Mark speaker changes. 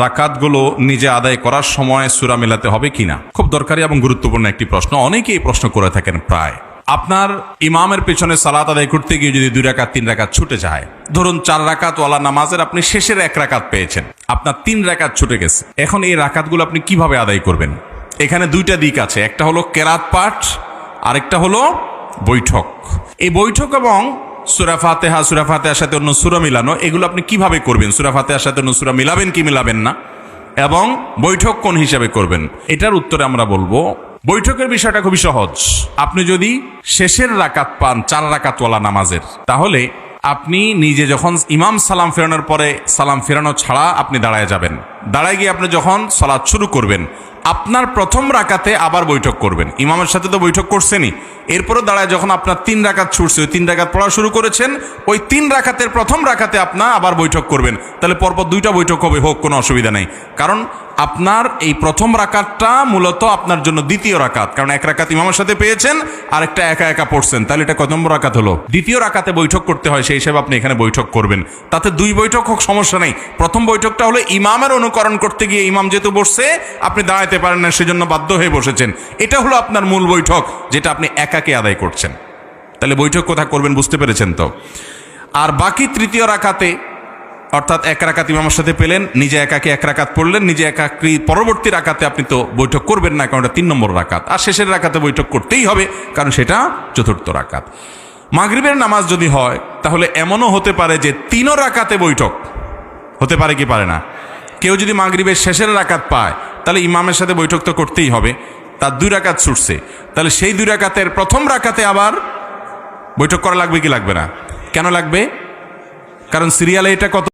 Speaker 1: রাকাতগুলো নিজে আদায় করার সময় সূরা মেলাতে হবে কিনা, খুব দরকারি এবং গুরুত্বপূর্ণ একটি প্রশ্ন। অনেকেই প্রশ্ন করে থাকেন প্রায়। আপনার ইমামের পেছনে সালাত আদায় করতে গিয়ে যদি 2 রাকাত 3 রাকাত ছুটে যায়, ধরুন 4 রাকাত ওয়ালা নামাজের আপনি শেষের 1 রাকাত পেয়েছেন, আপনার 3 রাকাত ছুটে গেছে। এখন এই রাকাতগুলো আপনি কিভাবে আদায় করবেন? এখানে 2টা দিক আছে, একটা হলো কেরাত পাঠ, আরেকটা হলো বৈঠক। এই বৈঠক এবং সূরা ফাতিহার সাথে অন্য সূরা মিলানো, এগুলো আপনি কিভাবে করবেন? সূরা ফাতিহার সাথে অন্য সূরা মিলাবেন কি মিলাবেন না, এবং বৈঠক কোন হিসাবে করবেন, এটার উত্তরে আমরা বলবো বৈঠকের বিষয়টা খুবই সহজ। আপনি যদি শেষের রাকাত পান 4 রাকাতওয়ালা নামাজের, তাহলে আপনি নিজে যখন ইমাম সালাম ফেরানোর পরে সালাম ফেরানো ছাড়া আপনি দাঁড়ায় যাবেন। দাঁড়ায় গিয়ে আপনি যখন সালাত শুরু করবেন, আপনার প্রথম রাকাতে আবার বৈঠক করবেন। ইমামের সাথে তো বৈঠক করছেনই, এরপরও দাঁড়ায় যখন আপনার 3 রাকাত ছুটছে, ওই 3 রাকাত পড়া শুরু করেছেন, ওই 3 রাকাতের প্রথম রাকাতে আপনার আবার বৈঠক করবেন। তাহলে পরপর 2টা বৈঠক হবে, হোক, কোনো অসুবিধা নেই। কারণ আপনার এই প্রথম রাকাতটা মূলত আপনার জন্য দ্বিতীয় রাকাত, কারণ 1 রাকাত ইমামের সাথে পেয়েছেন, আরেকটা একা একা পড়ছেন, তাহলে এটা কত নম্বর রাকাত হলো? দ্বিতীয় রাকাতে বৈঠক করতে হয়, সেই হিসাবে আপনি এখানে বৈঠক করবেন। তাতে 2 বৈঠক হোক, সমস্যা নেই। প্রথম বৈঠকটা হলো ইমামের অনুকরণ করতে গিয়ে ইমাম যেহেতু বসছে, আপনি দাঁড়াইতে পারেন না, সেজন্য বাধ্য হয়ে বসেছেন। এটা হলো আপনার মূল বৈঠক, যেটা আপনি একাকে আদায় করছেন। তাহলে বৈঠক কোথা করবেন বুঝতে পেরেছেন তো? আর বাকি তৃতীয় রাকাতে, অর্থাৎ 1 রাকাত ইমামের সাথে পেলেন, নিজে একাকে 1 রাকাত পড়লেন, নিজে একাকি পরবর্তী রাকাতে আপনি তো বৈঠক করবেন না, কারণ এটা 3 নম্বর রাকাত। আর শেষের রাকাতে বৈঠক করতেই হবে, কারণ সেটা 4র্থ রাকাত। মাগরিবের নামাজ যদি হয়, তাহলে এমনও হতে পারে যে 3 রাকাতে বৈঠক হতে পারে কি পারে না। কেউ যদি মাগরিবের শেষের রাকাত পায়, তাহলে ইমামের সাথে বৈঠক তো করতেই হবে। তার 2 রাকাত ছুটছে, তাহলে সেই 2 রাকাতের প্রথম রাকাতে আবার বৈঠক করা লাগবে কি লাগবে না? কেন লাগবে? কারণ সিরিয়ালে এটা কত